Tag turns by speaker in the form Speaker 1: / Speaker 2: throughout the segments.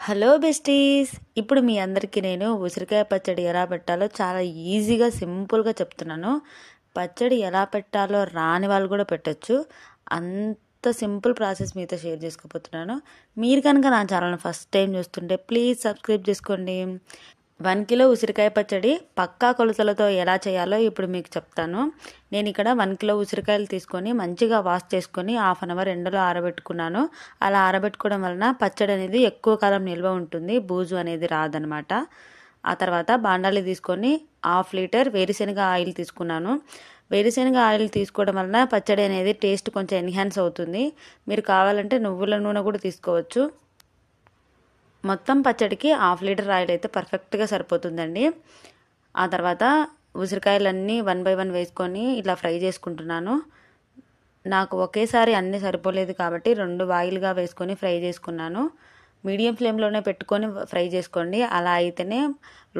Speaker 1: Hello besties, ఇప్పుడు మీ అందరికీ నేను ఉసిరికాయ పచ్చడి ఎలా పెట్టాలో చాలా ఈజీగా సింపుల్గా చెప్తున్నాను. పచ్చడి ఎలా పెట్టాలో రాని వాళ్ళు కూడా పెట్టచ్చు. అంత సింపుల్ ప్రాసెస్ మీతో షేర్ చేసుకోబోతున్నాను. మీరు కనుక నా ఛానల్ని ఫస్ట్ టైం చూస్తుంటే ప్లీజ్ సబ్స్క్రైబ్ చేసుకోండి. 1 కిలో ఉసిరికాయ పచ్చడి పక్కా కొలతలతో ఎలా చేయాలో ఇప్పుడు మీకు చెప్తాను. నేను ఇక్కడ 1 కిలో ఉసిరికాయలు తీసుకొని మంచిగా వాష్ చేసుకొని 1/2 అవర్ ఎండలో ఆరబెట్టుకున్నాను. అలా ఆరబెట్టుకోవడం వలన పచ్చడి అనేది ఎక్కువ కాలం నిల్వ ఉంటుంది, బూజు అనేది రాదనమాట. ఆ తర్వాత బాండాలి తీసుకొని 1/2 లీటర్ వేరుశనగ ఆయిల్ తీసుకున్నాను. వేరుశనగ ఆయిల్ తీసుకోవడం వలన పచ్చడి అనేది టేస్ట్ కొంచెం ఎన్హాన్స్ అవుతుంది. మీరు కావాలంటే నువ్వుల నూనె కూడా తీసుకోవచ్చు. మొత్తం పచ్చడికి 1/2 లీటర్ ఆయిల్ అయితే పర్ఫెక్ట్గా సరిపోతుందండి. ఆ తర్వాత ఉసిరికాయలన్నీ 1 బై 1 వేసుకొని ఇలా ఫ్రై చేసుకుంటున్నాను. నాకు ఒకేసారి అన్నీ సరిపోలేదు కాబట్టి 2 వాయిల్గా వేసుకొని ఫ్రై చేసుకున్నాను. మీడియం ఫ్లేమ్లోనే పెట్టుకొని ఫ్రై చేసుకోండి. అలా అయితేనే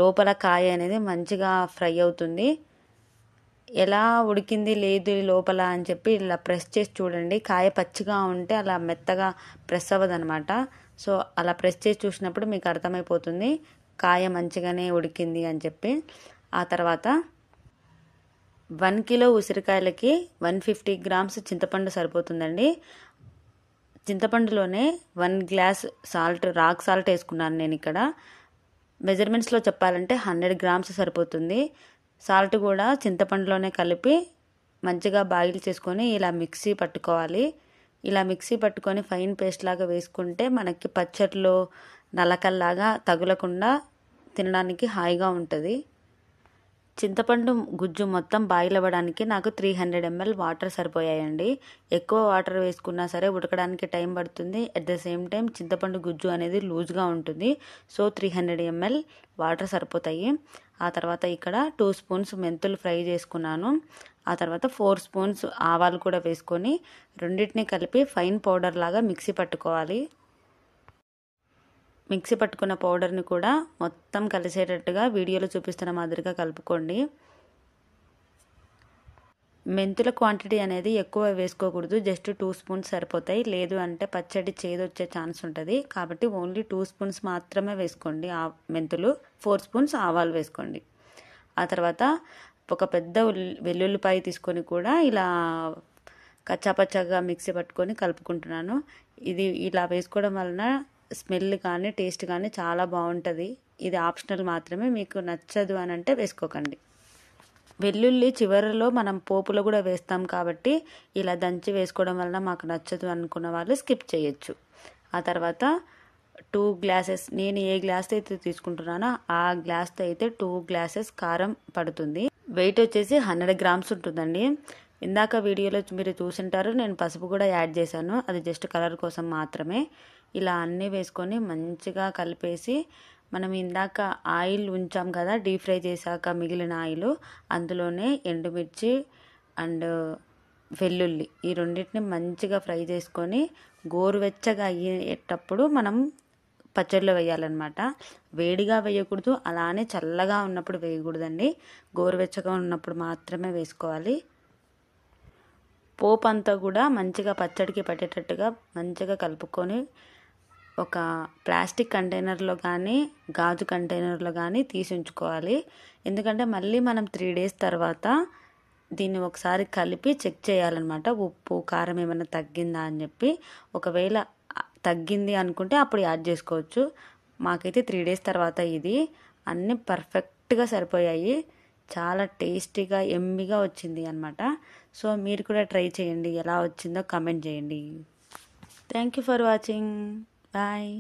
Speaker 1: లోపల కాయ అనేది మంచిగా ఫ్రై అవుతుంది. ఎలా ఉడికింది లేదు లోపల అని చెప్పి ఇలా ప్రెస్ చేసి చూడండి. కాయ పచ్చిగా ఉంటే అలా మెత్తగా ప్రెస్ అవ్వదనమాట. సో అలా ప్రెస్ చేసి చూసినప్పుడు మీకు అర్థమైపోతుంది కాయ మంచిగానే ఉడికింది అని చెప్పి. ఆ తర్వాత 1 కిలో ఉసిరికాయలకి 150 గ్రామ్స్ చింతపండు సరిపోతుందండి. చింతపండులోనే 1 గ్లాస్ సాల్ట్, రాక్ సాల్ట్ వేసుకున్నాను నేను ఇక్కడ. మెజర్మెంట్స్లో చెప్పాలంటే 100 గ్రామ్స్ సరిపోతుంది. సాల్ట్ కూడా చింతపండులోనే కలిపి మంచిగా బాయిల్ చేసుకొని ఇలా మిక్సీ పట్టుకోవాలి. ఇలా మిక్సీ పట్టుకొని ఫైన్ పేస్ట్ లాగా వేసుకుంటే మనకి పచ్చడిలో నలకల్లాగా తగులకుండా తినడానికి హాయిగా ఉంటుంది. చింతపండు గుజ్జు మొత్తం బాయిల్ అవ్వడానికి నాకు 300 ml వాటర్ సరిపోయాయండి. ఎక్కువ వాటర్ వేసుకున్నా సరే ఉడకడానికి టైం పడుతుంది. అట్ ద సేమ్ టైం చింతపండు గుజ్జు అనేది లూజ్గా ఉంటుంది. సో 300 ml వాటర్ సరిపోతాయి. ఆ తర్వాత ఇక్కడ 2 స్పూన్స్ మెంతులు ఫ్రై చేసుకున్నాను. ఆ తర్వాత 4 స్పూన్స్ ఆవాలు కూడా వేసుకొని రెండింటిని కలిపి ఫైన్ పౌడర్ లాగా మిక్సీ పట్టుకోవాలి. మిక్సీ పట్టుకున్న పౌడర్ని కూడా మొత్తం కలిసేటట్టుగా వీడియోలో చూపిస్తున్న మాదిరిగా కలుపుకోండి. మెంతుల క్వాంటిటీ అనేది ఎక్కువ వేసుకోకూడదు, జస్ట్ 2 స్పూన్స్ సరిపోతాయి. లేదు అంటే పచ్చడి చేదొచ్చే ఛాన్స్ ఉంటుంది. కాబట్టి ఓన్లీ 2 స్పూన్స్ మాత్రమే వేసుకోండి మెంతులు. 4 స్పూన్స్ ఆవాలు వేసుకోండి. ఆ తర్వాత ఒక పెద్ద వెల్లుల్లిపాయ తీసుకొని కూడా ఇలా కచ్చాపచ్చాగా మిక్సీ పట్టుకొని కలుపుకుంటున్నాను. ఇది ఇలా వేసుకోవడం వలన స్మెల్ కానీ టేస్ట్ కానీ చాలా బాగుంటుంది. ఇది ఆప్షనల్ మాత్రమే, మీకు నచ్చదు అని అంటే వేసుకోకండి. వెల్లుల్లి చివరిలో మనం పోపులో కూడా వేస్తాం కాబట్టి ఇలా దంచి వేసుకోవడం వలన మాకు నచ్చదు అనుకున్న వాళ్ళు స్కిప్ చేయొచ్చు. ఆ తర్వాత 2 గ్లాసెస్, నేను ఏ గ్లాస్ అయితే తీసుకుంటున్నానో ఆ గ్లాస్తో అయితే 2 గ్లాసెస్ కారం పడుతుంది. వెయిట్ వచ్చేసి 100 గ్రామ్స్ ఉంటుందండి. ఇందాక వీడియోలో మీరు చూసింటారు, నేను పసుపు కూడా యాడ్ చేశాను, అది జస్ట్ కలర్ కోసం మాత్రమే. ఇలా అన్నీ వేసుకొని మంచిగా కలిపేసి మనం ఇందాక ఆయిల్ ఉంచాం కదా డీప్ ఫ్రై చేశాక మిగిలిన ఆయిల్, అందులోనే ఎండుమిర్చి అండ్ వెల్లుల్లి ఈ రెండింటిని మంచిగా ఫ్రై చేసుకొని గోరువెచ్చగా అయ్యేటప్పుడు మనం పచ్చడిలో వేయాలన్నమాట. వేడిగా వేయకూడదు, అలానే చల్లగా ఉన్నప్పుడు వేయకూడదండి. గోరువెచ్చగా ఉన్నప్పుడు మాత్రమే వేసుకోవాలి. పోపు అంతా కూడా మంచిగా పచ్చడికి పట్టేటట్టుగా మంచిగా కలుపుకొని ఒక ప్లాస్టిక్ కంటైనర్లో కానీ గాజు కంటైనర్లో కానీ తీసి ఉంచుకోవాలి. ఎందుకంటే మళ్ళీ మనం 3 డేస్ తర్వాత దీన్ని ఒకసారి కలిపి చెక్ చేయాలన్నమాట. ఉప్పు కారం ఏమైనా తగ్గిందా అని చెప్పి. ఒకవేళ తగ్గింది అనుకుంటే అప్పుడు యాడ్ చేసుకోవచ్చు. మాకైతే 3 డేస్ తర్వాత ఇది అన్నీ పర్ఫెక్ట్గా సరిపోయాయి. చాలా టేస్టీగా ఎమ్మిగా వచ్చింది అనమాట. సో మీరు కూడా ట్రై చేయండి, ఎలా వచ్చిందో కామెంట్ చేయండి. Thank you for watching. Bye.